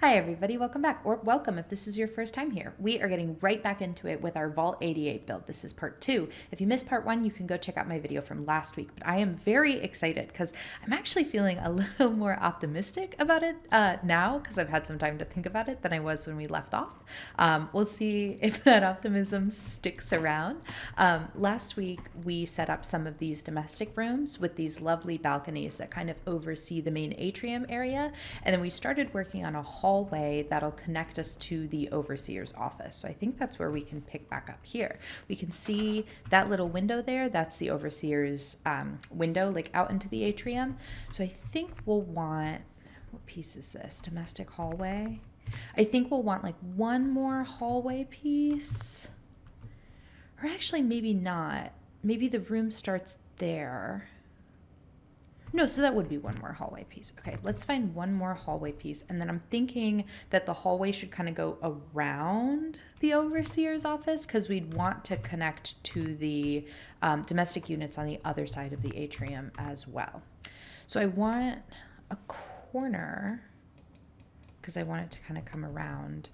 Hi everybody, welcome back, or welcome if this is your first time here. We are getting right back into it with our Vault 88 build. This is part 2. If you missed part 1, you can go check out my video from last week. But I am very excited because I'm actually feeling a little more optimistic about it now because I've had some time to think about it than I was when we left off. We'll see if that optimism sticks around. Last week we set up some of these domestic rooms with these lovely balconies that kind of oversee the main atrium area, and then we started working on a hallway that'll connect us to the overseer's office. So I think that's where we can pick back up here. We can see that little window there. That's the overseer's window, like out into the atrium. So I think we'll want, what piece is this? Domestic hallway. I think we'll want like one more hallway piece. Or actually maybe not. Maybe the room starts there. No, so that would be one more hallway piece. Okay, let's find one more hallway piece. And then I'm thinking that the hallway should kind of go around the overseer's office because we'd want to connect to the domestic units on the other side of the atrium as well. So I want a corner because I want it to kind of come around.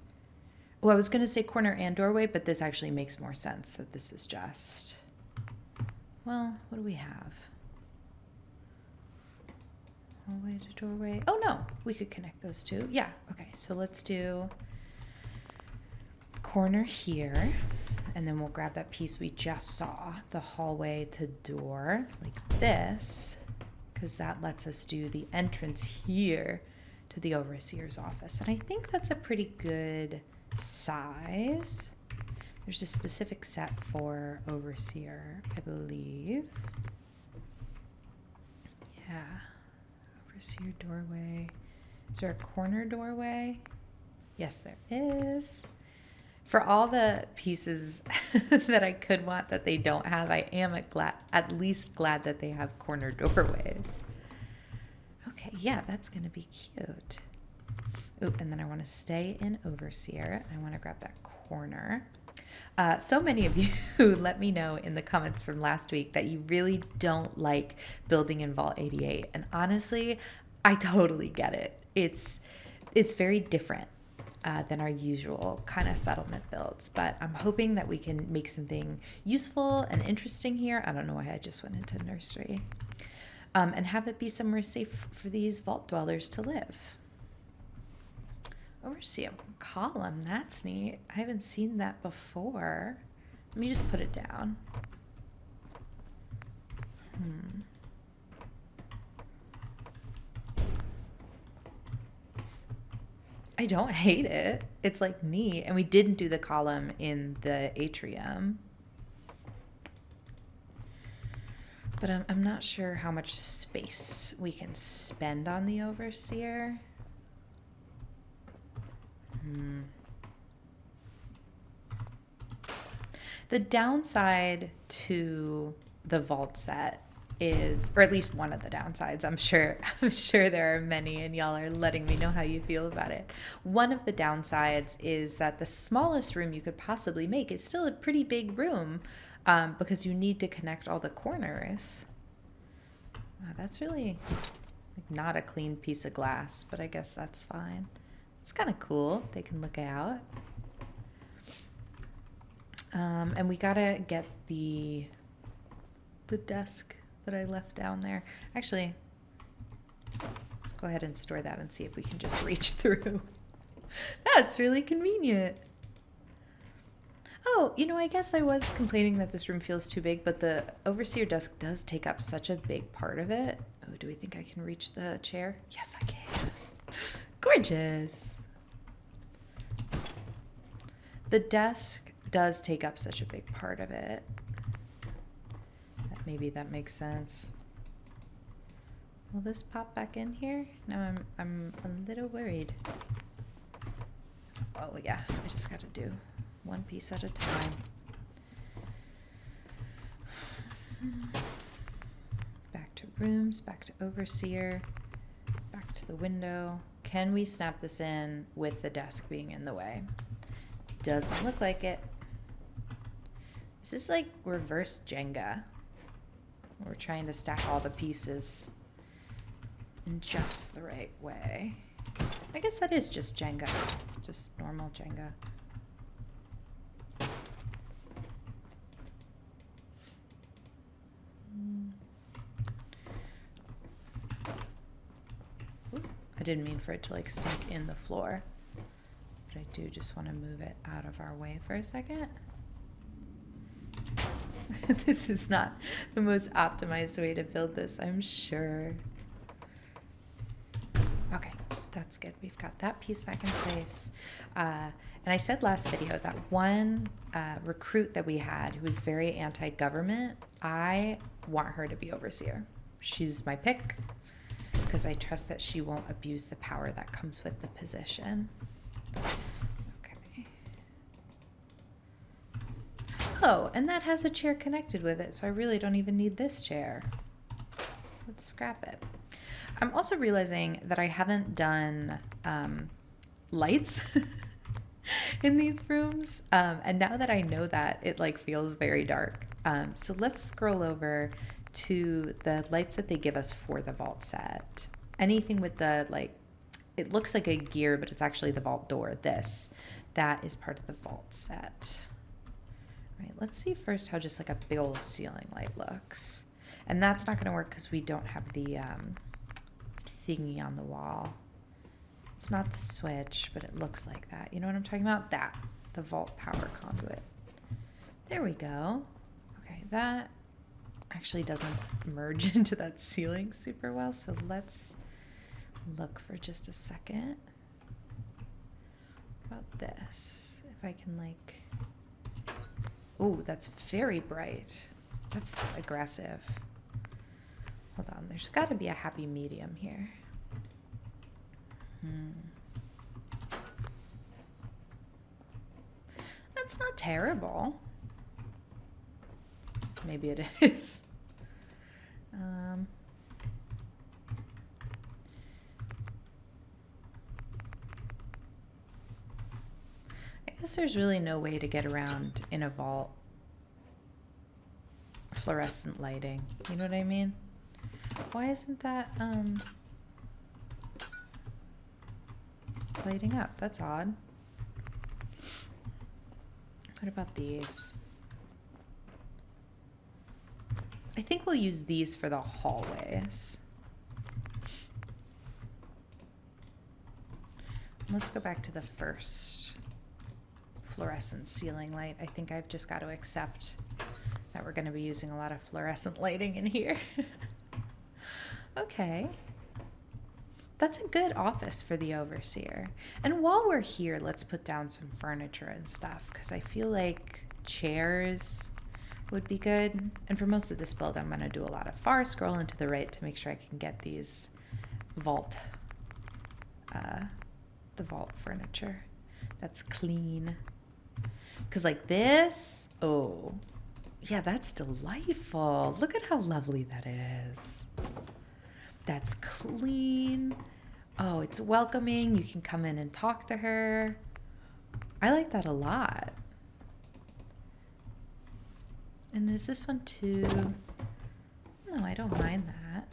Oh, I was going to say corner and doorway, but this actually makes more sense that this is just, well, what do we have? Hallway to doorway. Oh no, we could connect those two. Yeah, okay, so let's do corner here, and then we'll grab that piece we just saw, the hallway to door, like this, because that lets us do the entrance here to the overseer's office. And I think that's a pretty good size. There's a specific set for overseer, I believe. Yeah. Overseer doorway. Is there a corner doorway? Yes, there is. For all the pieces that I could want that they don't have, I am at least glad that they have corner doorways. Okay, yeah, that's going to be cute. Ooh, and then I want to stay in overseer. I want to grab that corner. So many of you let me know in the comments from last week that you really don't like building in Vault 88. And honestly, I totally get it. It's very different than our usual kind of settlement builds. But I'm hoping that we can make something useful and interesting here. I don't know why I just went into nursery. And have it be somewhere safe for these vault dwellers to live. Overseer column, that's neat. I haven't seen that before. Let me just put it down. I don't hate it. It's like neat. And we didn't do the column in the atrium. But I'm not sure how much space we can spend on the overseer. The downside to the vault set is, or at least one of the downsides, I'm sure there are many, and y'all are letting me know how you feel about it. One of the downsides is that the smallest room you could possibly make is still a pretty big room because you need to connect all the corners. Wow, that's really not a clean piece of glass, but I guess that's fine. It's kind of cool. They can look out. And we gotta get the desk that I left down there. Actually, let's go ahead and store that and see if we can just reach through. That's really convenient. Oh, I guess I was complaining that this room feels too big, but the overseer desk does take up such a big part of it. Oh, do we think I can reach the chair? Yes, I can. Gorgeous. The desk does take up such a big part of it. Maybe that makes sense. Will this pop back in here? No, I'm a little worried. Oh yeah, I just got to do one piece at a time. Back to rooms, back to overseer, back to the window. Can we snap this in with the desk being in the way? Doesn't look like it. This is like reverse Jenga. We're trying to stack all the pieces in just the right way. I guess that is just Jenga. Just normal Jenga. Ooh, I didn't mean for it to like sink in the floor. But I do just want to move it out of our way for a second. This is not the most optimized way to build this, I'm sure. Okay, that's good. We've got that piece back in place. And I said last video that one recruit that we had who was very anti-government, I want her to be overseer. She's my pick because I trust that she won't abuse the power that comes with the position. Oh, and that has a chair connected with it, so I really don't even need this chair. Let's scrap it. I'm also realizing that I haven't done lights in these rooms, and now that I know that, it like feels very dark. So let's scroll over to the lights that they give us for the vault set. Anything with the like, it looks like a gear, but it's actually the vault door. That is part of the vault set. Right, let's see first how just like a big old ceiling light looks. And that's not going to work because we don't have the thingy on the wall. It's not the switch, but it looks like that. You know what I'm talking about? That, the vault power conduit. There we go. Okay, that actually doesn't merge into that ceiling super well. So let's look for just a second. What about this? If I can like... Oh, that's very bright. That's aggressive. Hold on, there's got to be a happy medium here. That's not terrible. Maybe it is. I guess there's really no way to get around in a vault fluorescent lighting. You know what I mean? Why isn't that lighting up? That's odd. What about these? I think we'll use these for the hallways. Let's go back to the first fluorescent ceiling light. I think I've just got to accept that we're going to be using a lot of fluorescent lighting in here. Okay. That's a good office for the overseer. And while we're here, let's put down some furniture and stuff because I feel like chairs would be good. And for most of this build, I'm going to do a lot of far scroll and to the right to make sure I can get these vault, the vault furniture that's clean. Because like this, oh, yeah, that's delightful. Look at how lovely that is. That's clean. Oh, it's welcoming. You can come in and talk to her. I like that a lot. And is this one too? No, I don't mind that.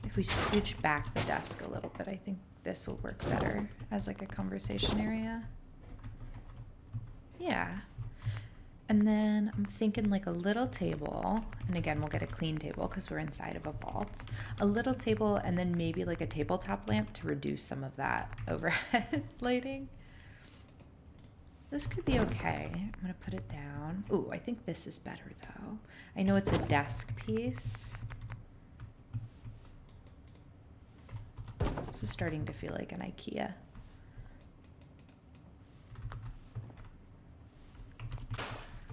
If we scooch back the desk a little bit, I think this will work better as like a conversation area. Yeah. And then I'm thinking like a little table, and again, we'll get a clean table because we're inside of a vault. A little table and then maybe like a tabletop lamp to reduce some of that overhead lighting. This could be okay. I'm gonna put it down. Ooh, I think this is better though. I know it's a desk piece. This is starting to feel like an IKEA.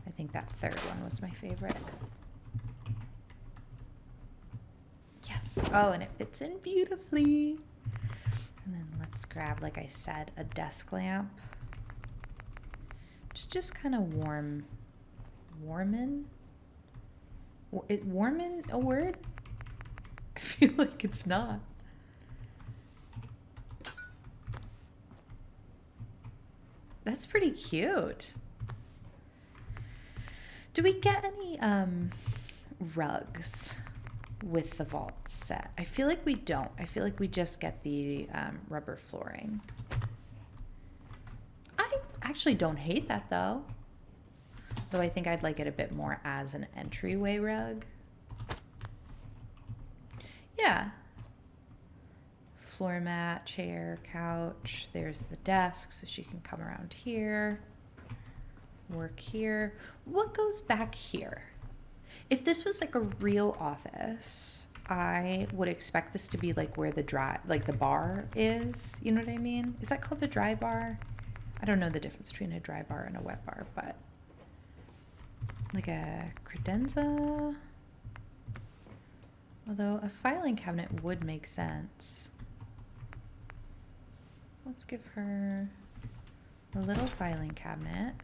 I think that third one was my favorite. Yes. Oh, and it fits in beautifully. And then let's grab, like I said, a desk lamp to just kind of warm a word? I feel like it's not. That's pretty cute. Do we get any rugs? with the vault set. I feel like we don't. I feel like we just get the rubber flooring. I actually don't hate that though. Though I think I'd like it a bit more as an entryway rug. Yeah. Floor mat, chair, couch. There's the desk, so she can come around here, work here. What goes back here? If this was like a real office, I would expect this to be like where the the bar is. You know what I mean? Is that called a dry bar? I don't know the difference between a dry bar and a wet bar, but like a credenza. Although a filing cabinet would make sense. Let's give her a little filing cabinet.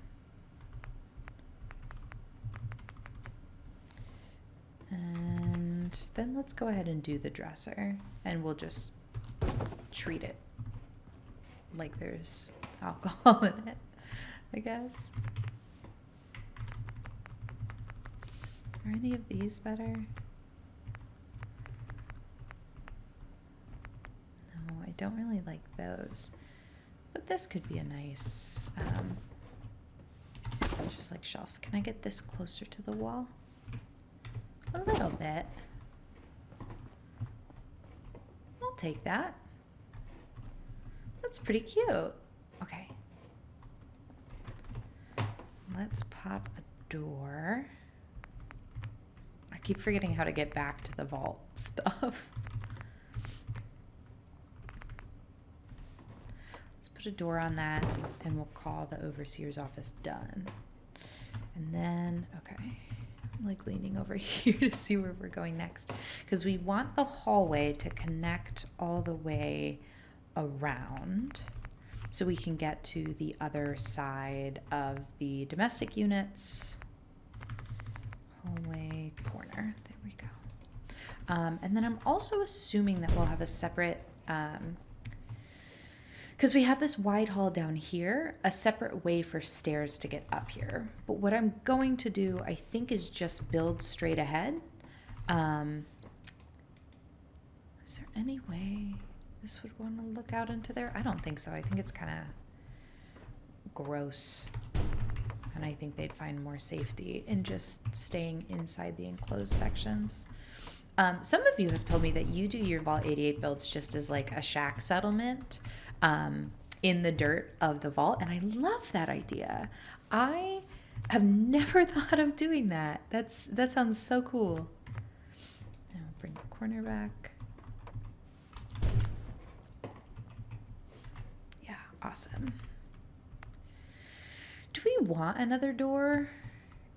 And then let's go ahead and do the dresser, and we'll just treat it like there's alcohol in it, I guess. Are any of these better? No, I don't really like those. But this could be a nice, just like shelf. Can I get this closer to the wall? A little bit. I'll take that. That's pretty cute. Okay. Let's pop a door. I keep forgetting how to get back to the vault stuff. Let's put a door on that, and we'll call the overseer's office done. And then, okay. I'm like leaning over here to see where we're going next, because we want the hallway to connect all the way around so we can get to the other side of the domestic units. Hallway corner. There we go. And then I'm also assuming that we'll have a separate, because we have this wide hall down here, a separate way for stairs to get up here. But what I'm going to do, I think, is just build straight ahead. Is there any way this would want to look out into there? I don't think so. I think it's kind of gross. And I think they'd find more safety in just staying inside the enclosed sections. Some of you have told me that you do your Vault 88 builds just as like a shack settlement. In the dirt of the vault, and I love that idea. I have never thought of doing that. That sounds so cool. Now bring the corner back. Yeah, awesome. Do we want another door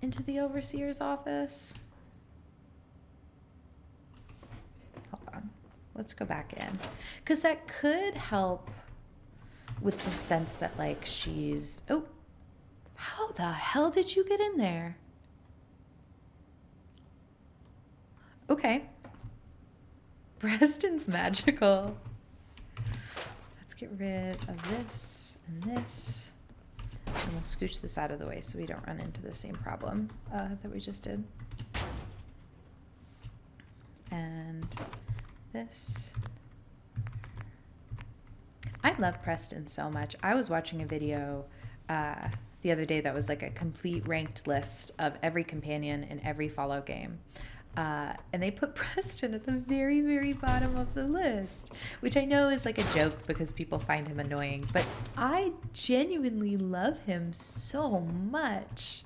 into the overseer's office? Hold on. Let's go back in, because that could help with the sense that like she's, oh, how the hell did you get in there? Okay. Preston's magical. Let's get rid of this and this. And we'll scooch this out of the way so we don't run into the same problem that we just did. And this. I love Preston so much. I was watching a video the other day that was like a complete ranked list of every companion in every Fallout game. And they put Preston at the very, very bottom of the list, which I know is like a joke because people find him annoying, but I genuinely love him so much.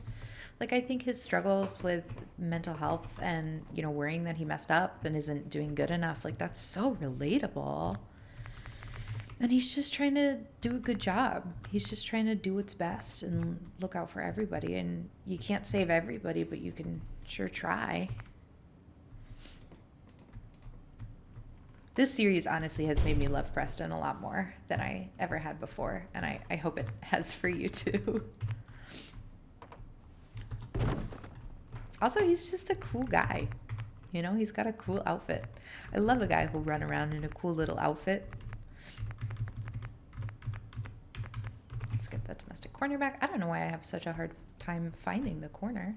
Like, I think his struggles with mental health and, you know, worrying that he messed up and isn't doing good enough, like, that's so relatable. And he's just trying to do a good job. He's just trying to do what's best and look out for everybody. And you can't save everybody, but you can sure try. This series honestly has made me love Preston a lot more than I ever had before. And I hope it has for you too. Also, he's just a cool guy. You know, he's got a cool outfit. I love a guy who'll run around in a cool little outfit. Let's get that domestic corner back. I don't know why I have such a hard time finding the corner.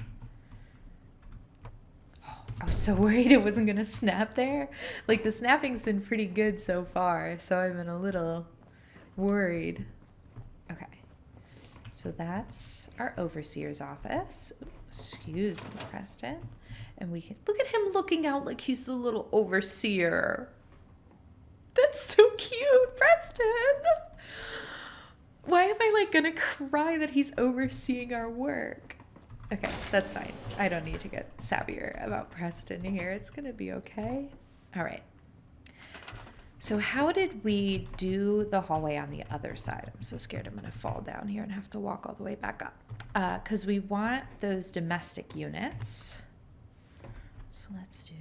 Oh, I was so worried it wasn't gonna snap there. Like the snapping's been pretty good so far, so I've been a little worried. Okay, so that's our overseer's office. Ooh, excuse me, Preston. And we can look at him looking out like he's the little overseer. That's so cute, Preston. Why am I like gonna cry that he's overseeing our work? Okay, that's fine. I don't need to get savvier about Preston here. It's gonna be okay. All right. So how did we do the hallway on the other side? I'm so scared I'm gonna fall down here and have to walk all the way back up. Because we want those domestic units. So let's do,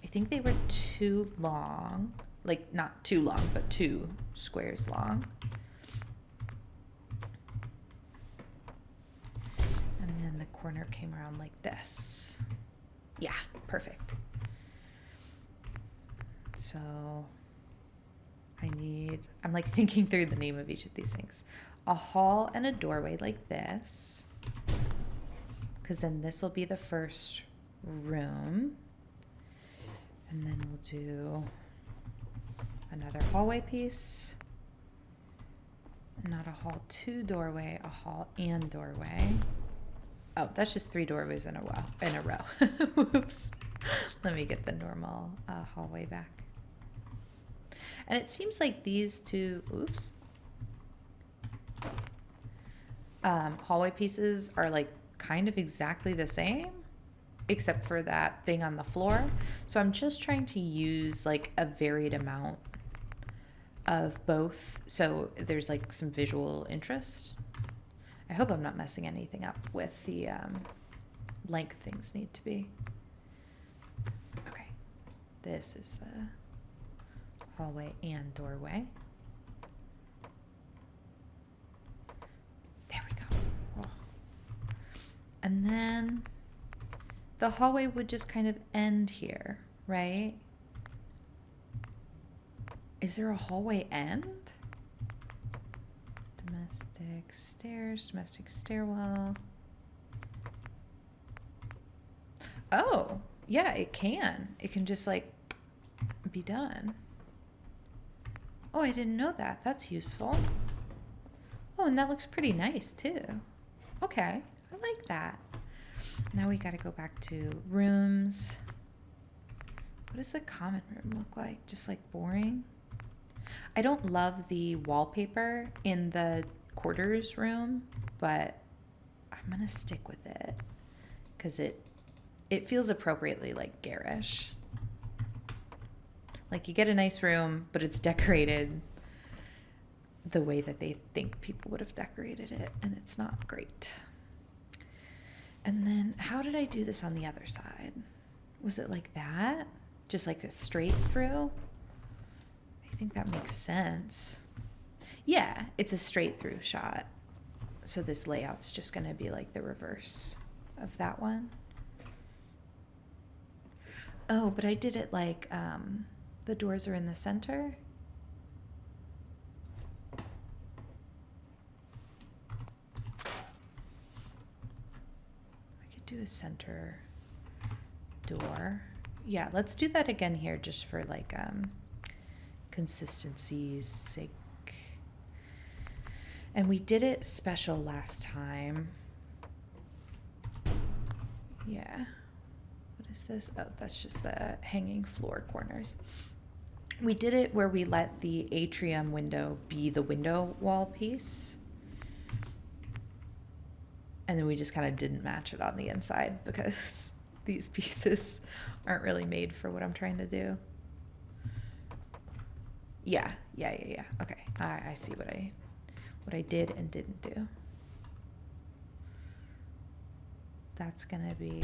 I think they were too long. Like not too long, but 2 squares long. And then the corner came around like this. Yeah, perfect. So I'm like thinking through the name of each of these things. A hall and a doorway like this. Because then this will be the first room. And then we'll do another hallway piece. Not a hall 2 doorway, a hall and doorway. Oh, that's just 3 doorways in a row. Whoops. Let me get the normal hallway back. And it seems like these 2, oops. Hallway pieces are like kind of exactly the same, except for that thing on the floor. So I'm just trying to use like a varied amount of both. So there's like some visual interest. I hope I'm not messing anything up with the length things need to be. Okay, this is the hallway and doorway. There we go. Oh. And then the hallway would just kind of end here, right? Is there a hallway end? Domestic stairs, domestic stairwell. Oh, yeah, it can. It can just like be done. Oh, I didn't know that. That's useful. Oh, and that looks pretty nice too. Okay, I like that. Now we got to go back to rooms. What does the common room look like? Just like boring? I don't love the wallpaper in the quarters room, but I'm gonna stick with it because it feels appropriately like garish. Like you get a nice room, but it's decorated the way that they think people would have decorated it, and it's not great. And then how did I do this on the other side? Was it like that? Just like a straight through? I think that makes sense. Yeah, it's a straight through shot. So this layout's just going to be like the reverse of that one. Oh, but I did it like the doors are in the center. I could do a center door. Yeah, let's do that again here just for like consistency's sake. And we did it special last time. Yeah. What is this? Oh, that's just the hanging floor corners. We did it where we let the atrium window be the window wall piece. And then we just kind of didn't match it on the inside because these pieces aren't really made for what I'm trying to do. Yeah. Okay, I see what I did and didn't do. That's gonna be,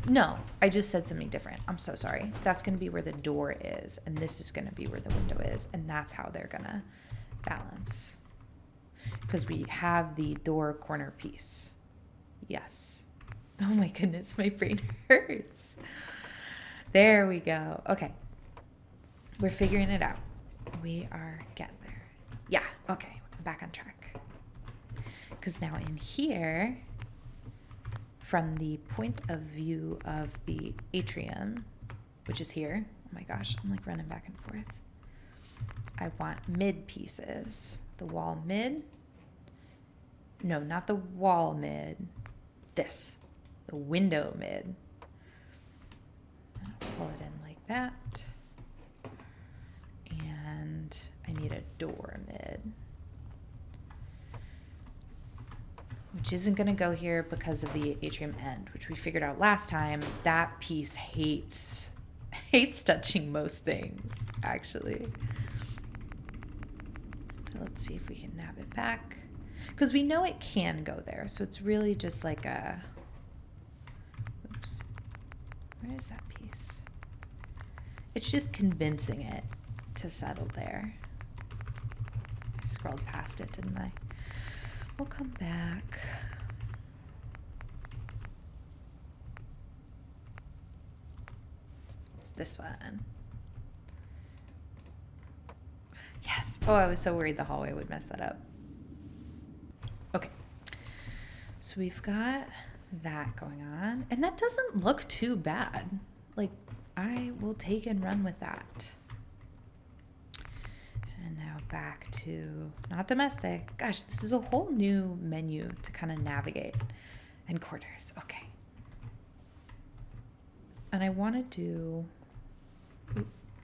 no, I just said something different. I'm so sorry. That's gonna be where the door is, and this is gonna be where the window is, and that's how they're gonna balance. Because we have the door corner piece. Yes. Oh my goodness, my brain hurts. There we go. Okay. We're figuring it out. We are getting there. Yeah, okay, I'm back on track. Because now in here, from the point of view of the atrium, which is here. Oh my gosh, I'm like running back and forth. I want mid pieces. The wall mid. No, not the wall mid. This. The window mid. I'll pull it in like that. And I need a door mid. Which isn't going to go here because of the atrium end, which we figured out last time. That piece hates touching most things, actually. Let's see if we can nab it back. Because we know it can go there, so it's really just like a... Oops. Where is that piece? It's just convincing it to settle there. I scrolled past it, didn't I? We'll come back. It's this one. Yes. Oh, I was so worried the hallway would mess that up. Okay. So we've got that going on. And that doesn't look too bad. Like, I will take and run with that. And now back to, not domestic. Gosh, this is a whole new menu to kind of navigate. And quarters. Okay. And I want to do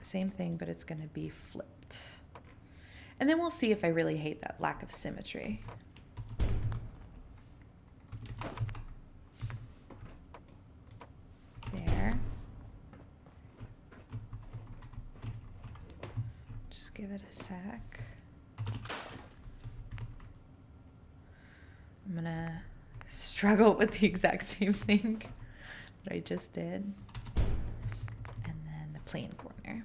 same thing, but it's going to be flipped. And then we'll see if I really hate that lack of symmetry. There. Just give it a sec. I'm gonna struggle with the exact same thing that I just did. And then the plain corner.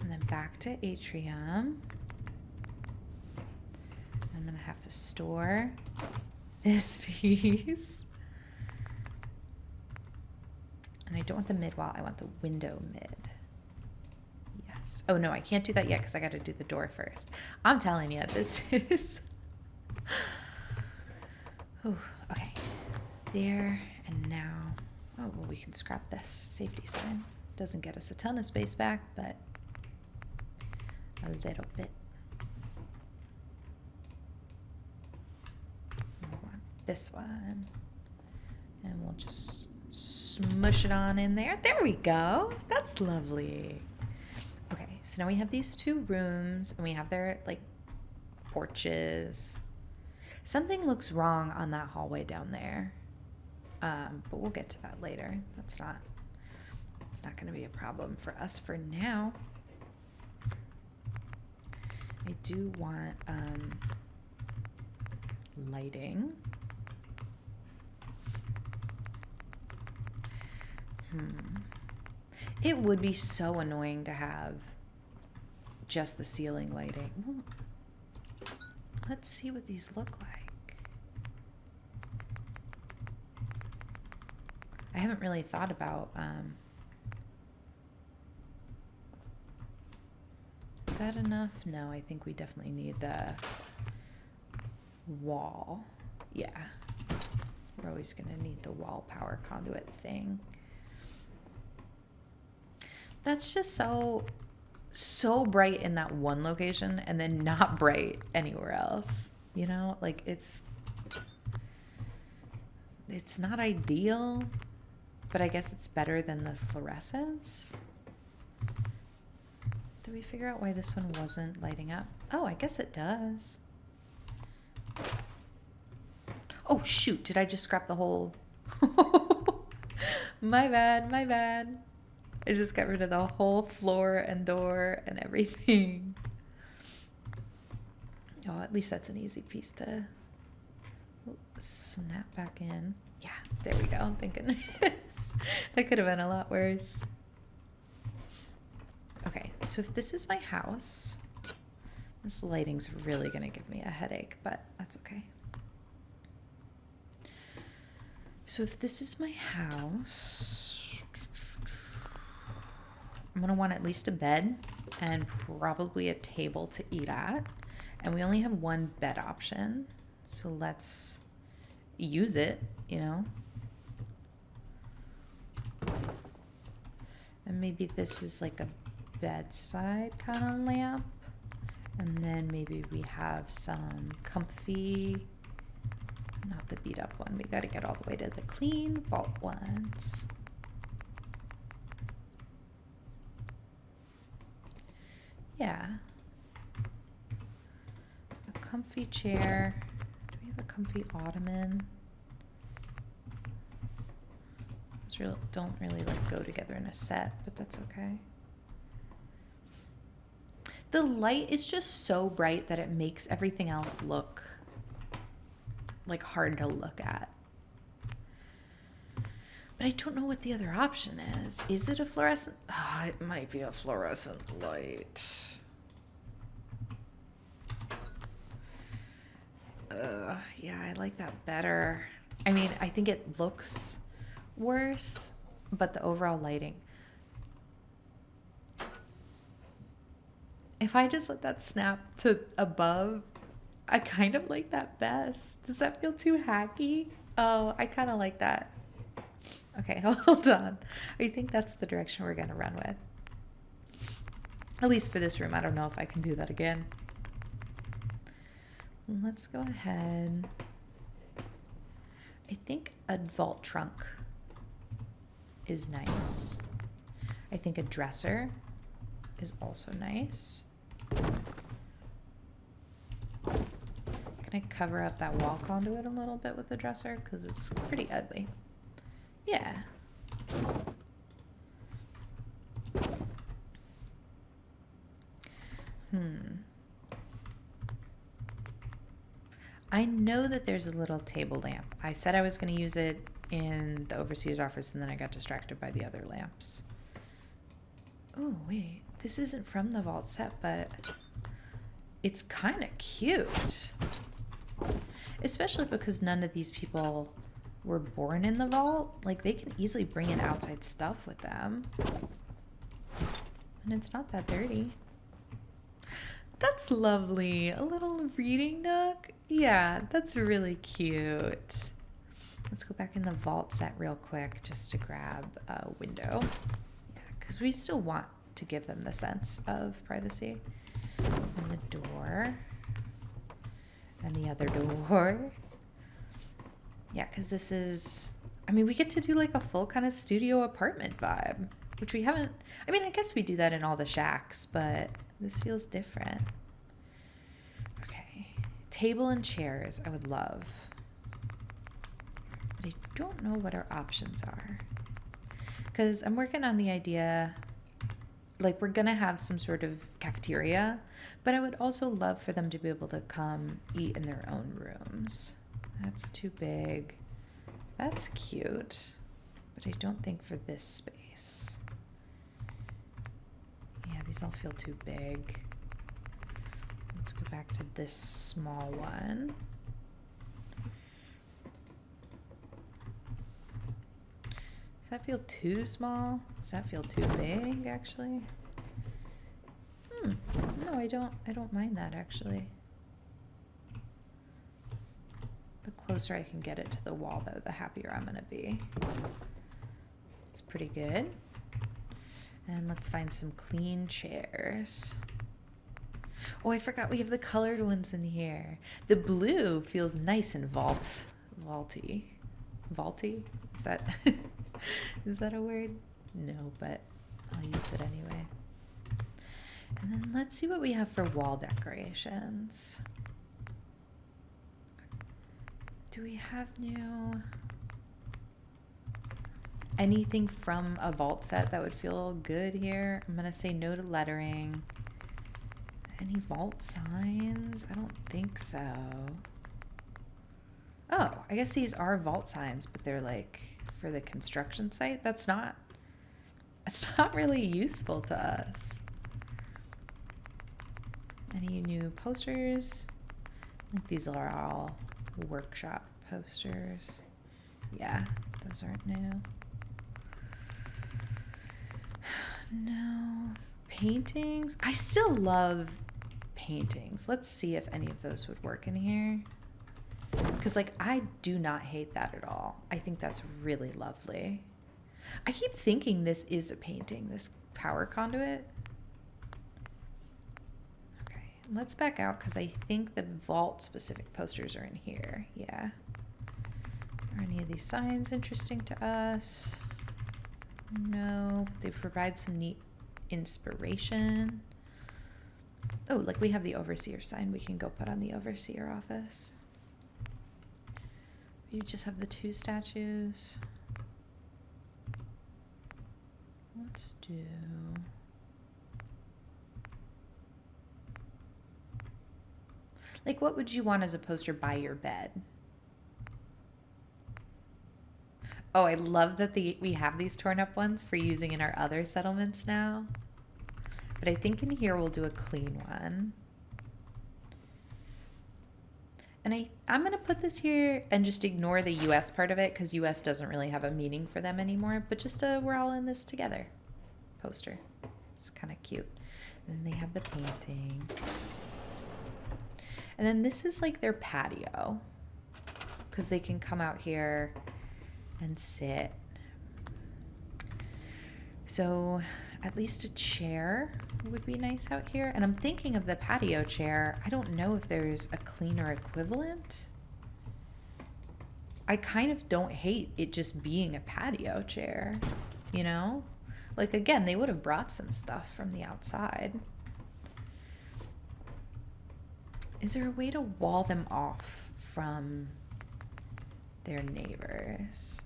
And then back to atrium. I'm gonna have to store this piece. And I don't want the mid wall, I want the window mid. Yes. Oh no, I can't do that yet because I gotta do the door first. I'm telling you, this is... Ooh, okay. There, and now, oh, well, we can scrap this safety sign. Doesn't get us a ton of space back, but a little bit. We want this one. And we'll just smush it on in there. There we go. That's lovely. Okay, so now we have these two rooms and we have their like porches. Something looks wrong on that hallway down there. But we'll get to that later. It's not going to be a problem for us for now. I do want lighting. It would be so annoying to have just the ceiling lighting. Ooh. Let's see what these look like. I haven't really thought about is that enough? No, I think we definitely need the wall. Yeah. We're always going to need the wall power conduit thing. That's just so bright in that one location and then not bright anywhere else. You know, like it's not ideal, but I guess it's better than the fluorescence. Did we figure out why this one wasn't lighting up? Oh, I guess it does. Oh, shoot. Did I just scrap the whole... My bad, my bad. I just got rid of the whole floor and door and everything. Oh, at least that's an easy piece to snap back in. Yeah, there we go. I'm thinking that could have been a lot worse. Okay, so if this is my house, this lighting's really going to give me a headache, but that's okay. So if this is my house, I'm going to want at least a bed and probably a table to eat at. And we only have one bed option. So let's use it, you know. And maybe this is like a bedside kind of lamp. And then maybe we have some comfy, not the beat up one. We got to get all the way to the clean vault ones. Yeah. A comfy chair. Do we have a comfy ottoman? Those don't really like go together in a set, but that's okay. The light is just so bright that it makes everything else look like hard to look at. But I don't know what the other option is. Is it a fluorescent? Oh, it might be a fluorescent light. Yeah, I like that better. I mean, I think it looks worse, but the overall lighting. If I just let that snap to above, I kind of like that best. Does that feel too hacky? Oh, I kind of like that. Okay, hold on. I think that's the direction we're going to run with. At least for this room. I don't know if I can do that again. Let's go ahead. I think a vault trunk is nice. I think a dresser is also nice. Can I cover up that wall conduit a little bit with the dresser? Because it's pretty ugly. Yeah. I know that there's a little table lamp. I said I was going to use it in the overseer's office, and then I got distracted by the other lamps. Oh, wait. This isn't from the vault set, but it's kind of cute. Especially because none of these people were born in the vault. Like, they can easily bring in outside stuff with them. And it's not that dirty. That's lovely. A little reading nook. Yeah, that's really cute. Let's go back in the vault set real quick just to grab a window. Yeah, because we still want to give them the sense of privacy. And the door. And the other door. Yeah, because this is, I mean, we get to do like a full kind of studio apartment vibe, which we haven't, I mean, I guess we do that in all the shacks, but this feels different. Okay. Table and chairs, I would love. But I don't know what our options are. Because I'm working on the idea, like we're going to have some sort of cafeteria, but I would also love for them to be able to come eat in their own rooms. That's too big. That's cute, but I don't think for this space. Yeah, these all feel too big. Let's go back to this small one. Does that feel too small? Does that feel too big, actually? No, I don't mind that, actually. The closer I can get it to the wall, though, the happier I'm gonna be. It's pretty good. And let's find some clean chairs. Oh, I forgot we have the colored ones in here. The blue feels nice and vaulty. Vaulty? Is that is that a word? No, but I'll use it anyway. And then let's see what we have for wall decorations. Do we have anything from a vault set that would feel good here? I'm gonna say no to lettering. Any vault signs? I don't think so. Oh, I guess these are vault signs, but they're like for the construction site. That's not really useful to us. Any new posters? I think these are all workshop posters. Yeah, those aren't new. No. Paintings? I still love paintings. Let's see if any of those would work in here. Because, like, I do not hate that at all. I think that's really lovely. I keep thinking this is a painting, this power conduit. Okay, let's back out because I think the vault-specific posters are in here. Yeah. Are any of these signs interesting to us? No. They provide some neat inspiration. Oh, like we have the overseer sign we can go put on the overseer office. You just have the 2 statues. Let's do... Like, what would you want as a poster by your bed? Oh, I love that we have these torn up ones for using in our other settlements now. But I think in here we'll do a clean one. And I'm going to put this here and just ignore the US part of it because US doesn't really have a meaning for them anymore. But just we're all in this together poster. It's kind of cute. And then they have the painting. And then this is like their patio because they can come out here and sit. So at least a chair would be nice out here. And I'm thinking of the patio chair. I don't know if there's a cleaner equivalent. I kind of don't hate it just being a patio chair, you know? Like, again, they would have brought some stuff from the outside. Is there a way to wall them off from their neighbors?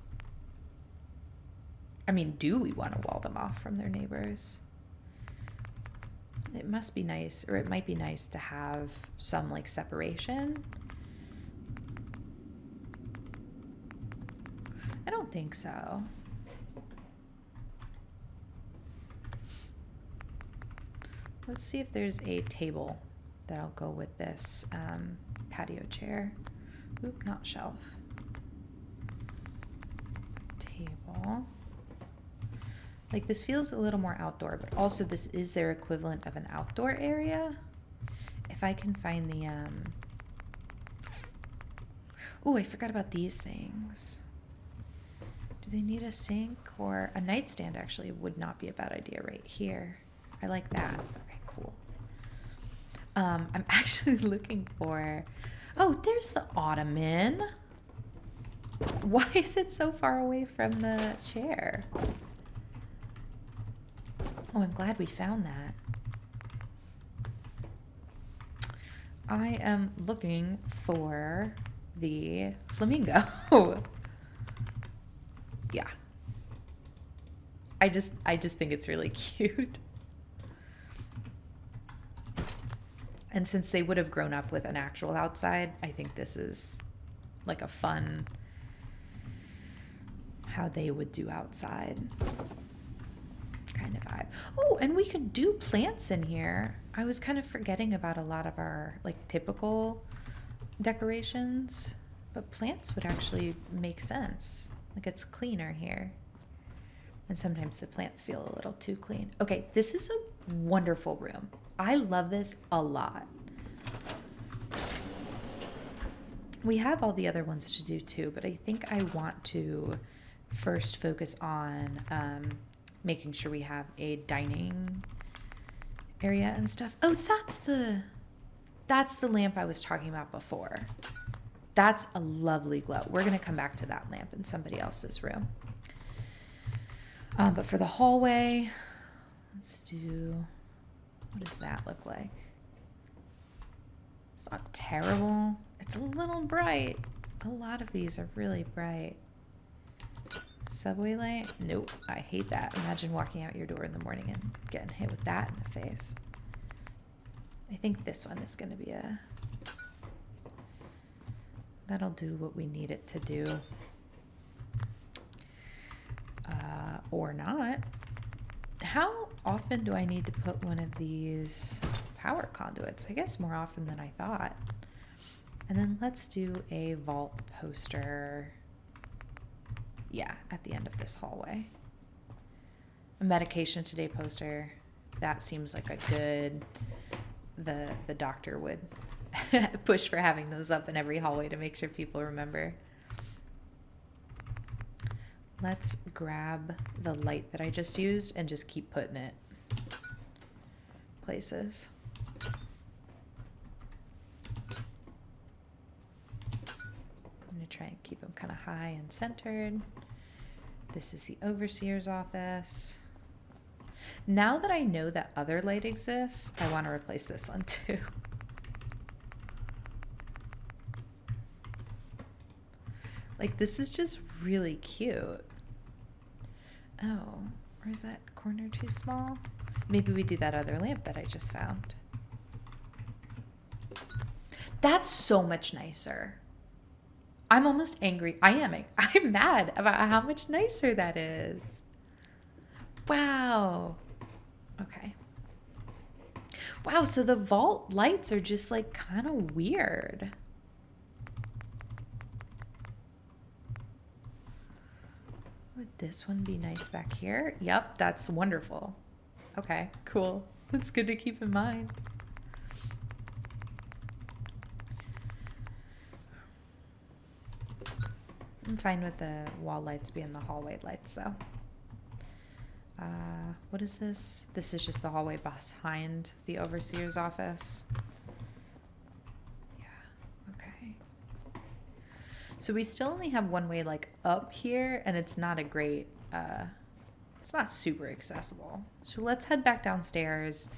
I mean, do we want to wall them off from their neighbors? It must be nice, or it might be nice to have some like separation. I don't think so. Let's see if there's a table that'll go with this patio chair. Oop, not shelf. Table. Like, this feels a little more outdoor, but also this is their equivalent of an outdoor area. If I can find the, oh, I forgot about these things. Do they need a sink or a nightstand? Actually would not be a bad idea right here. I like that. Okay, cool. I'm actually looking for, oh, there's the ottoman. Why is it so far away from the chair? Oh, I'm glad we found that. I am looking for the flamingo. Yeah. I just think it's really cute. And since they would have grown up with an actual outside, I think this is like a fun how they would do outside kind of vibe. Oh, and we could do plants in here. I was kind of forgetting about a lot of our like typical decorations, but plants would actually make sense. Like, it's cleaner here. And sometimes the plants feel a little too clean. Okay, this is a wonderful room. I love this a lot. We have all the other ones to do too, but I think I want to first focus on making sure we have a dining area and stuff. Oh, that's the lamp I was talking about before. That's a lovely glow. We're going to come back to that lamp in somebody else's room. But for the hallway, let's do, what does that look like? It's not terrible. It's a little bright. A lot of these are really bright. Subway light? Nope, I hate that. Imagine walking out your door in the morning and getting hit with that in the face. I think this one is going to be that'll do what we need it to do. Or not. How often do I need to put one of these power conduits? I guess more often than I thought. And then let's do a vault poster. Yeah, at the end of this hallway. A medication today poster. That seems like a good the doctor would push for having those up in every hallway to make sure people remember. Let's grab the light that I just used and just keep putting it places. I'm going to try and keep them kind of high and centered. This is the overseer's office. Now that I know that other light exists, I want to replace this one too. Like, this is just really cute. Oh, or is that corner too small? Maybe we do that other lamp that I just found. That's so much nicer. I'm almost angry. I'm mad about how much nicer that is. Wow. Okay. Wow, so the vault lights are just like kind of weird. Would this one be nice back here? Yep, that's wonderful. Okay, cool. That's good to keep in mind. I'm fine with the wall lights being the hallway lights though. What is this? This is just the hallway behind the overseer's office. Yeah, okay. So we still only have one way like up here, and it's not a great, it's not super accessible. So let's head back downstairs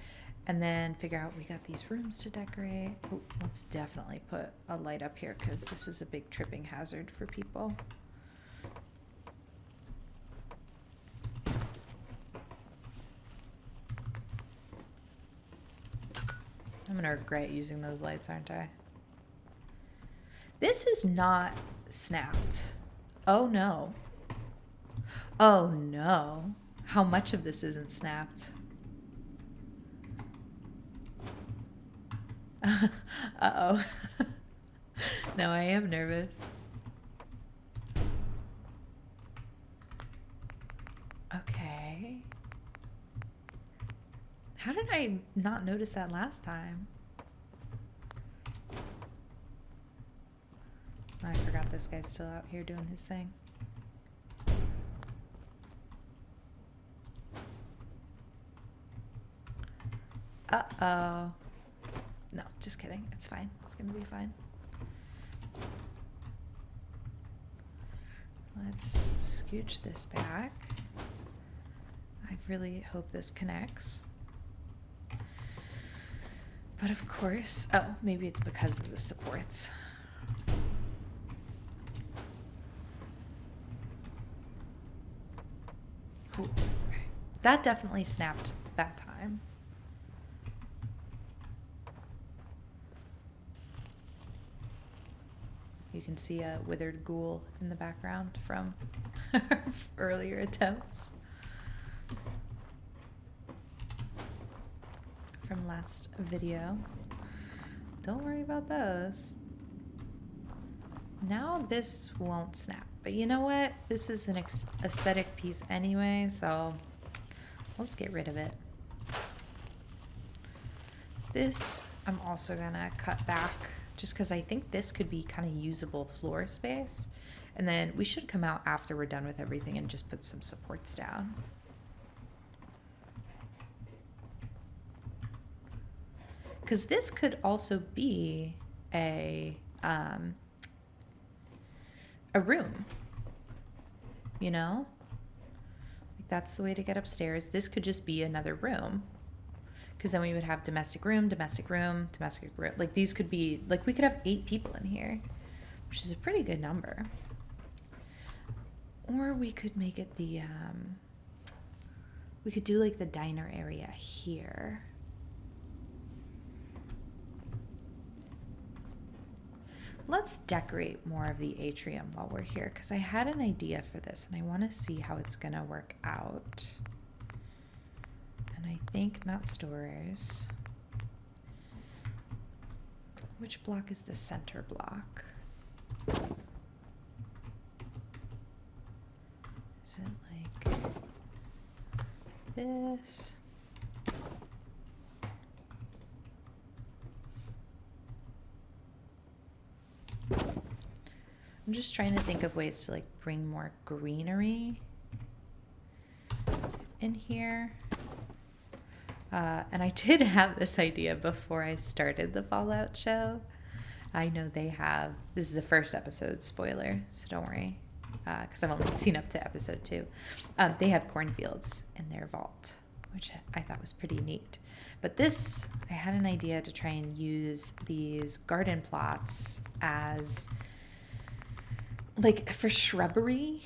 and then figure out, we got these rooms to decorate. Oh, let's definitely put a light up here because this is a big tripping hazard for people. I'm gonna regret using those lights, aren't I? This is not snapped. Oh no. Oh no. How much of this isn't snapped? Uh-oh. No, I am nervous. Okay. How did I not notice that last time? Oh, I forgot this guy's still out here doing his thing. Uh-oh. No, just kidding. It's fine. It's gonna be fine. Let's scooch this back. I really hope this connects. But of course, oh, maybe it's because of the supports. Ooh, okay. That definitely snapped that time. You can see a withered ghoul in the background from earlier attempts. From last video. Don't worry about those. Now this won't snap, but you know what? This is an aesthetic piece anyway, so let's get rid of it. This I'm also gonna cut back just because I think this could be kind of usable floor space, and then we should come out after we're done with everything and just put some supports down. Because this could also be a room, you know? Like that's the way to get upstairs. This could just be another room. Because then we would have domestic room, domestic room, domestic room. Like these could be, like we could have 8 people in here, which is a pretty good number. Or we could make it the, we could do like the diner area here. Let's decorate more of the atrium while we're here, because I had an idea for this and I want to see how it's going to work out. And I think not stores. Which block is the center block? Is it like this? I'm just trying to think of ways to like bring more greenery in here. And I did have this idea before I started the Fallout show. I know they have, this is the first episode, spoiler, so don't worry, because I've only seen up to episode 2. They have cornfields in their vault, which I thought was pretty neat. But this, I had an idea to try and use these garden plots as, like, for shrubbery.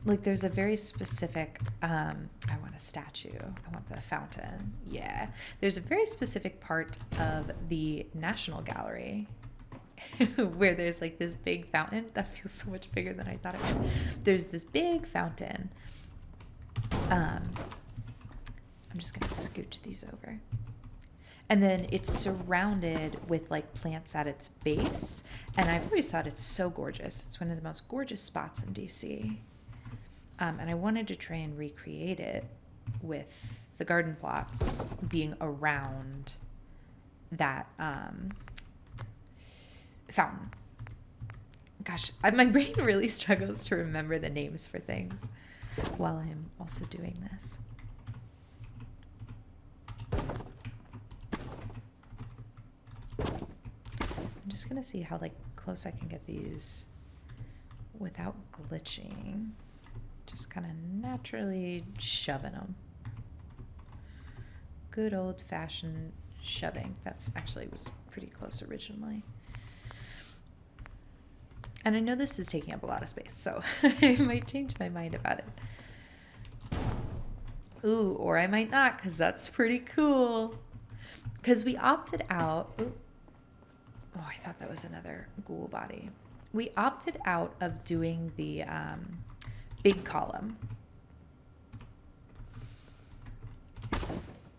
Like, there's a very specific, I want a statue. I want the fountain. Yeah. There's a very specific part of the National Gallery where there's, like, this big fountain. That feels so much bigger than I thought it would. There's this big fountain. I'm just going to scooch these over. And then it's surrounded with, like, plants at its base. And I've always thought it's so gorgeous. It's one of the most gorgeous spots in DC. And I wanted to try and recreate it with the garden plots being around that fountain. Gosh, my brain really struggles to remember the names for things while I'm also doing this. I'm just going to see how like close I can get these without glitching. Just kind of naturally shoving them. Good old-fashioned shoving. That's actually was pretty close originally. And I know this is taking up a lot of space, so I might change my mind about it. Ooh, or I might not, because that's pretty cool. Because we opted out... Ooh. Oh, I thought that was another ghoul body. We opted out of doing the... big column.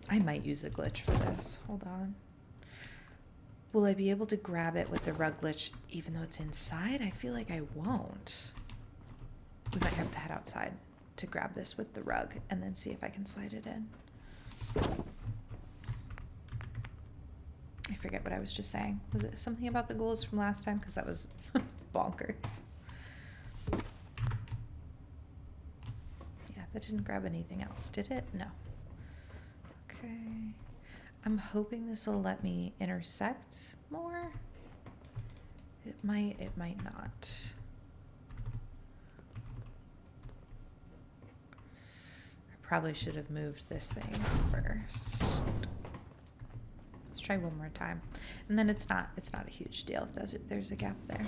I might use a glitch for this. Hold on. Will I be able to grab it with the rug glitch even though it's inside? I feel like I won't. We might have to head outside to grab this with the rug and then see if I can slide it in. I forget what I was just saying. Was it something about the ghouls from last time? Because that was bonkers. That didn't grab anything else, did it? No. Okay. I'm hoping this will let me intersect more. It might not. I probably should have moved this thing first. Let's try one more time. And then it's not a huge deal if there's a gap there.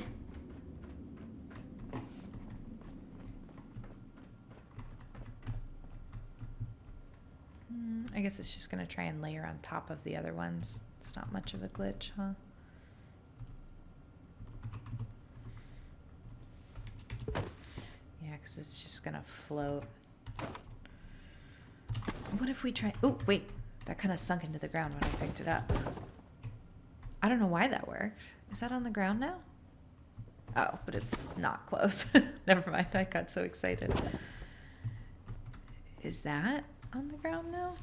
I guess it's just going to try and layer on top of the other ones. It's not much of a glitch, huh? Yeah, because it's just going to float. What if we try... Oh, wait. That kind of sunk into the ground when I picked it up. I don't know why that worked. Is that on the ground now? Oh, but it's not close. Never mind. I got so excited. Is that on the ground now?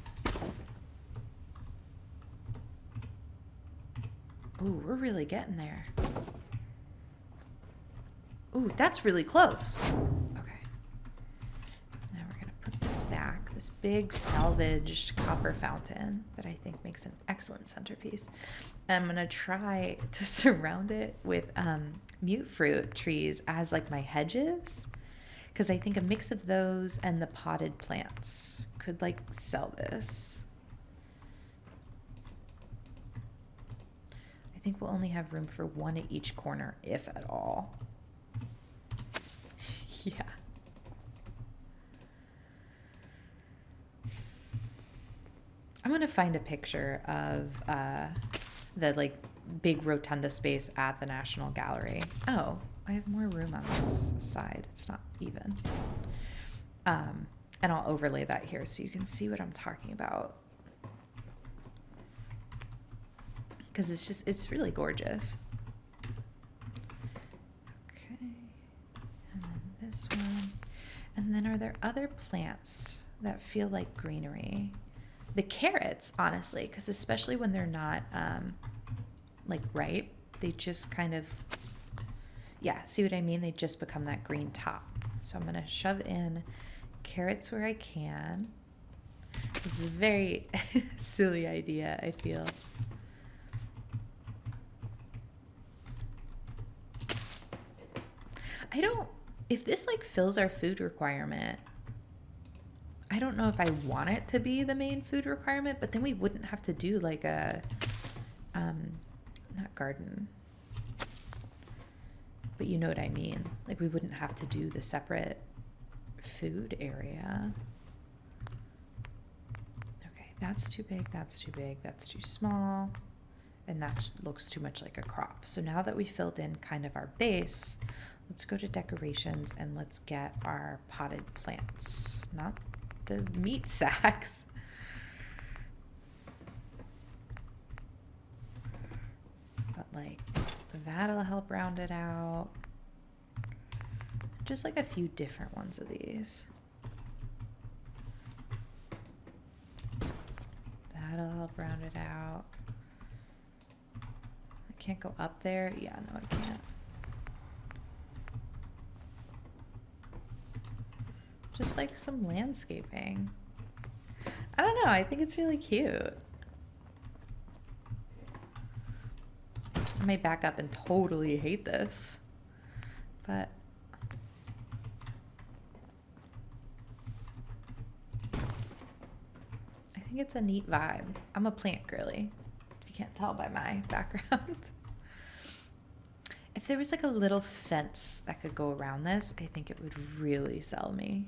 Ooh, we're really getting there. Ooh, that's really close. Okay. Now we're going to put this back. This big salvaged copper fountain that I think makes an excellent centerpiece. I'm going to try to surround it with mute fruit trees as like my hedges. Because I think a mix of those and the potted plants could like sell this. I think we'll only have room for one at each corner, if at all. Yeah. I'm going to find a picture of the like big rotunda space at the National Gallery. Oh, I have more room on this side. It's not even. And I'll overlay that here so you can see what I'm talking about. Because it's really gorgeous. Okay. And then this one. And then are there other plants that feel like greenery? The carrots, honestly, because especially when they're not like ripe, they just kind of Yeah, see what I mean? They just become that green top. So I'm gonna shove in carrots where I can. This is a very silly idea, I feel. If this like fills our food requirement, I don't know if I want it to be the main food requirement, but then we wouldn't have to do like a, not garden, but you know what I mean? Like we wouldn't have to do the separate food area. Okay, that's too big, that's too big, that's too small, and that looks too much like a crop. So now that we filled in kind of our base, let's go to decorations and let's get our potted plants, not the meat sacks. But like that'll help round it out. Just like a few different ones of these. That'll help round it out. I can't go up there. Yeah, no, I can't. Just like some landscaping. I don't know, I think it's really cute. I may back up and totally hate this, but I think it's a neat vibe. I'm a plant girly, if you can't tell by my background. If there was like a little fence that could go around this, I think it would really sell me.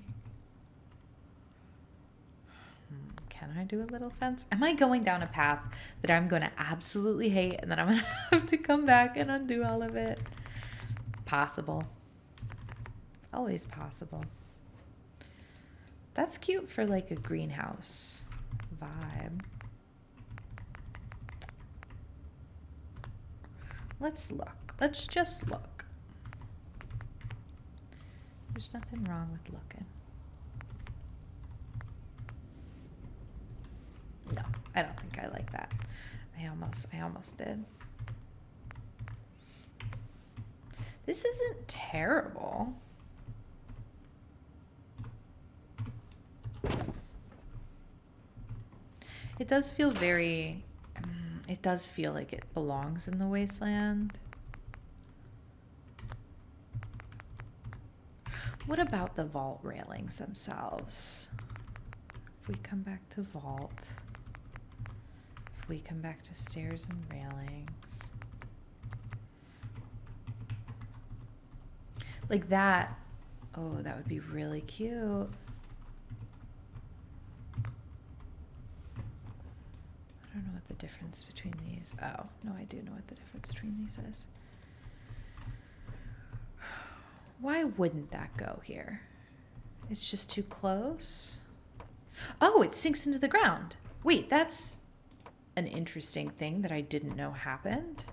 Can I do a little fence? Am I going down a path that I'm going to absolutely hate and then I'm going to have to come back and undo all of it? Possible. Always possible. That's cute for like a greenhouse vibe. Let's look. Let's just look. There's nothing wrong with looking. No, I don't think I like that. I almost did. This isn't terrible. It does feel very, it does feel like it belongs in the wasteland. What about the vault railings themselves? If we come back to vault, if we come back to stairs and railings, like that, oh, that would be really cute. I don't know what the difference between these, oh, no, I do know what the difference between these is. Why wouldn't that go here? It's just too close. Oh, it sinks into the ground. Wait, that's an interesting thing that I didn't know happened.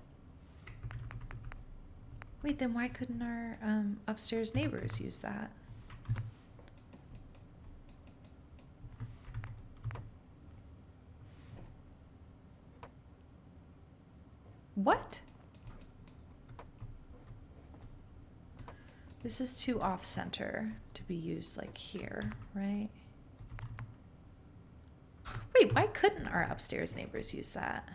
Wait, then why couldn't our upstairs neighbors use that? What? This is too off-center to be used like here, right? Wait, why couldn't our upstairs neighbors use that?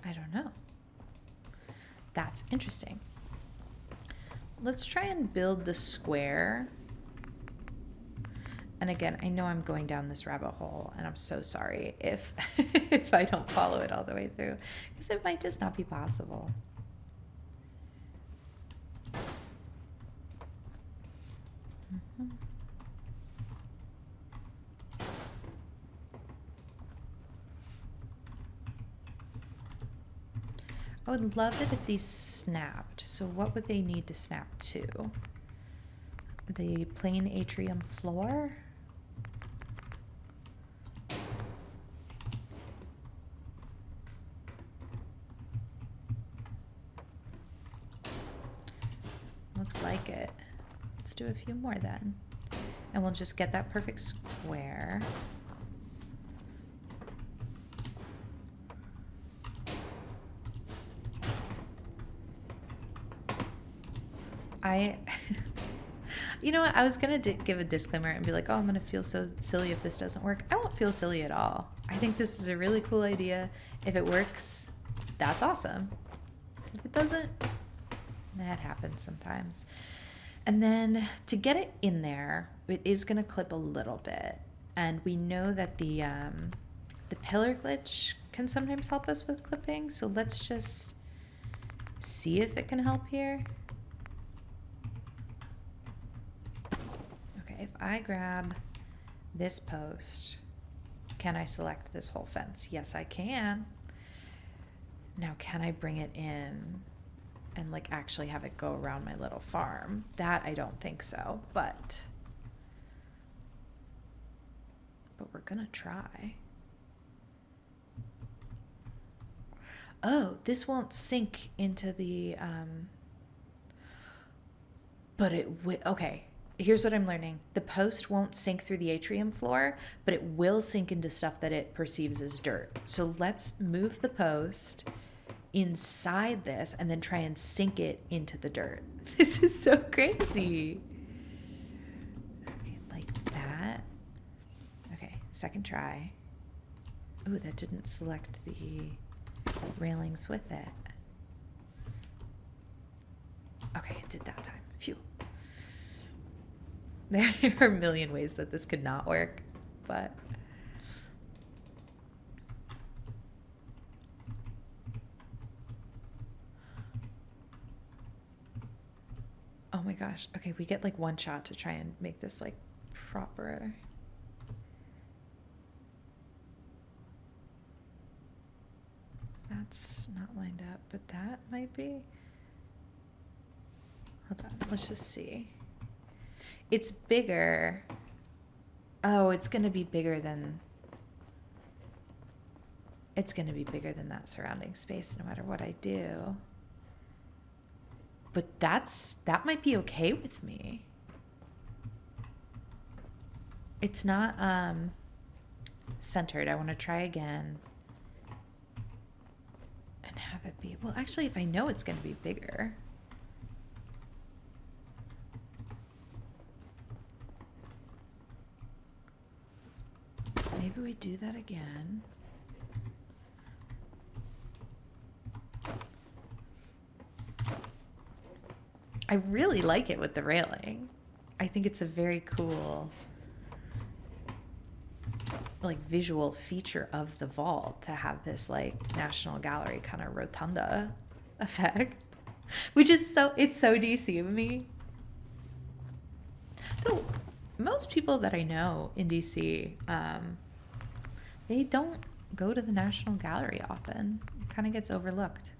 I don't know. That's interesting. Let's try and build the square. And again, I know I'm going down this rabbit hole, and I'm so sorry if if I don't follow it all the way through, because it might just not be possible. I would love it if these snapped. So what would they need to snap to? The plain atrium floor? Looks like it. Let's do a few more then. And we'll just get that perfect square. I, you know what? I was going to give a disclaimer and be like, oh, I'm going to feel so silly if this doesn't work. I won't feel silly at all. I think this is a really cool idea. If it works, that's awesome. If it doesn't, that happens sometimes. And then to get it in there, it is going to clip a little bit. And we know that the pillar glitch can sometimes help us with clipping. So let's just see if it can help here. Okay, if I grab this post, can I select this whole fence? Yes, I can. Now, can I bring it in and like actually have it go around my little farm? That I don't think so, but we're gonna try. Oh, this won't sink into the, but it will, okay. Here's what I'm learning. The post won't sink through the atrium floor, but it will sink into stuff that it perceives as dirt. So let's move the post inside this and then try and sink it into the dirt. This is so crazy. Okay, like that. Okay, second try. Ooh, that didn't select the railings with it. Okay, it did that time. Phew. There are a million ways that this could not work, but oh my gosh. Okay, we get like one shot to try and make this like proper. That's not lined up, but that might be. Hold on, let's just see. It's bigger. Oh, it's going to be bigger than. It's going to be bigger than that surrounding space no matter what I do. But that might be okay with me. It's not centered. I want to try again. And have it be, well, actually, if I know it's going to be bigger. Maybe we do that again. I really like it with the railing. I think it's a very cool like visual feature of the vault to have this like National Gallery kind of rotunda effect, which is it's so DC of me. Though most people that I know in DC, they don't go to the National Gallery often. It kind of gets overlooked.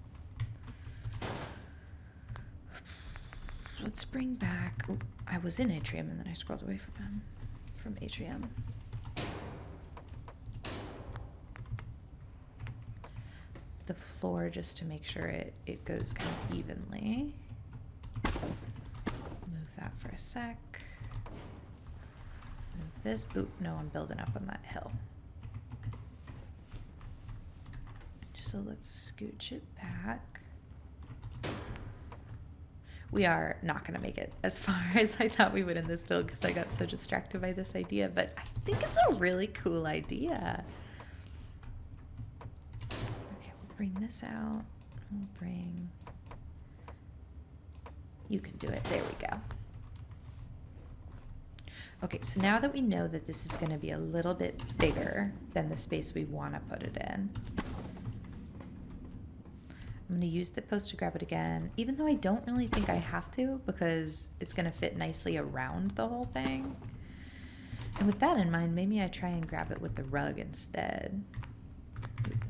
Let's bring back, oh, I was in Atrium and then I scrolled away from Atrium. The floor just to make sure it goes kind of evenly. Move that for a sec. Move this. Oop, no, I'm building up on that hill. So let's scooch it back. We are not going to make it as far as I thought we would in this build because I got so distracted by this idea, but I think it's a really cool idea. Okay, we'll bring this out. We'll bring... You can do it. There we go. Okay, so now that we know that this is going to be a little bit bigger than the space we want to put it in, I'm going to use the post to grab it again, even though I don't really think I have to because it's going to fit nicely around the whole thing. And with that in mind, maybe I try and grab it with the rug instead.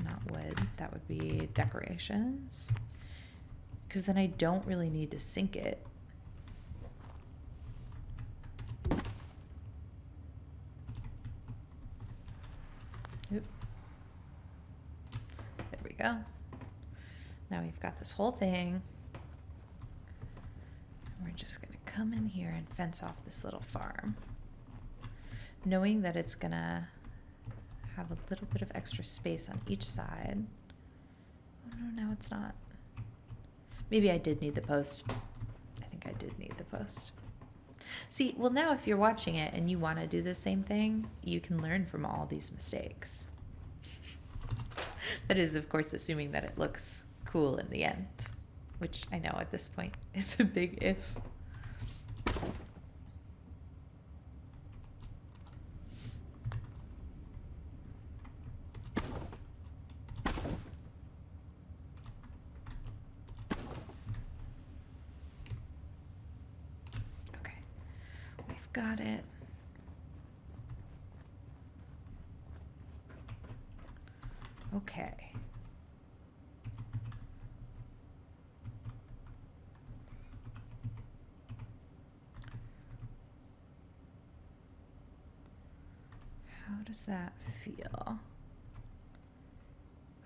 Not wood, that would be decorations. Because then I don't really need to sink it. Oop. There we go. Now we've got this whole thing. We're just going to come in here and fence off this little farm, knowing that it's going to have a little bit of extra space on each side. Oh no, now it's not. Maybe I did need the post. I think think I did need the post. See, well, now if you're watching it and you want to do the same thing, you can learn from all these mistakes. That is, of course, assuming that it looks cool in the end, which I know at this point is a big if. Got it. Okay. How does that feel?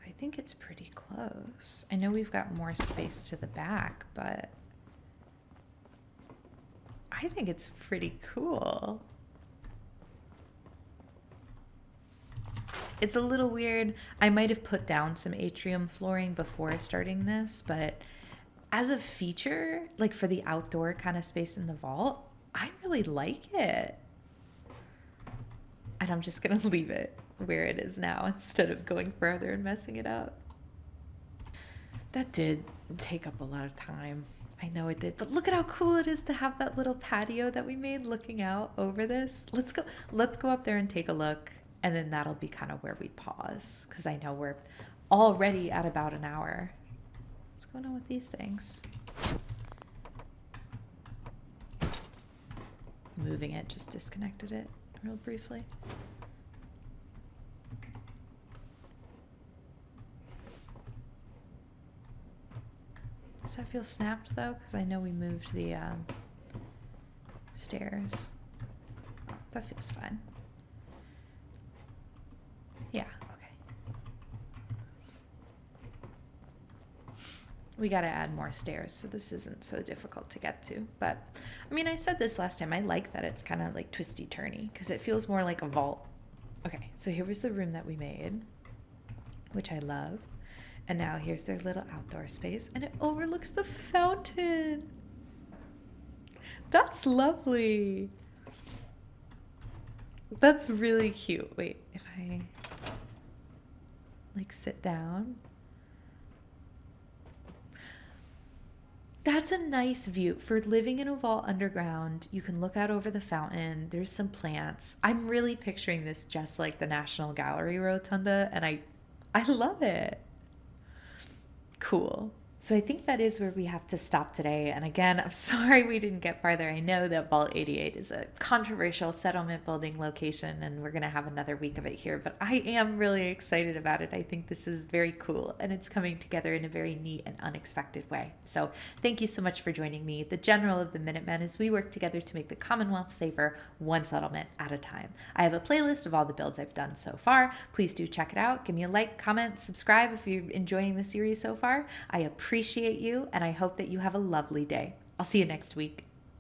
I think it's pretty close. I know we've got more space to the back, but I think it's pretty cool. It's a little weird. I might have put down some atrium flooring before starting this, but as a feature, like for the outdoor kind of space in the vault, I really like it. And I'm just going to leave it where it is now instead of going further and messing it up. That did take up a lot of time. I know it did, but look at how cool it is to have that little patio that we made looking out over this. Let's go up there and take a look, and then that'll be kind of where we pause, because I know we're already at about an hour. What's going on with these things? Moving it just disconnected it real briefly. Does that feel snapped though? Because I know we moved the stairs. Oh, that feels fine. Yeah, okay. We got to add more stairs, so this isn't so difficult to get to. But, I mean, I said this last time. I like that it's kind of like twisty-turny because it feels more like a vault. Okay, so here was the room that we made, which I love. And now here's their little outdoor space, and it overlooks the fountain. That's lovely. That's really cute. Wait, if I like sit down. That's a nice view for living in a vault underground. You can look out over the fountain. There's some plants. I'm really picturing this just like the National Gallery Rotunda, and I love it. Cool. So I think that is where we have to stop today. And again, I'm sorry we didn't get farther. I know that Vault 88 is a controversial settlement building location, and we're going to have another week of it here, but I am really excited about it. I think this is very cool, and it's coming together in a very neat and unexpected way. So thank you so much for joining me, the General of the Minutemen, as we work together to make the Commonwealth safer, one settlement at a time. I have a playlist of all the builds I've done so far. Please do check it out. Give me a like, comment, subscribe if you're enjoying the series so far. I appreciate you, and I hope that you have a lovely day. I'll see you next week.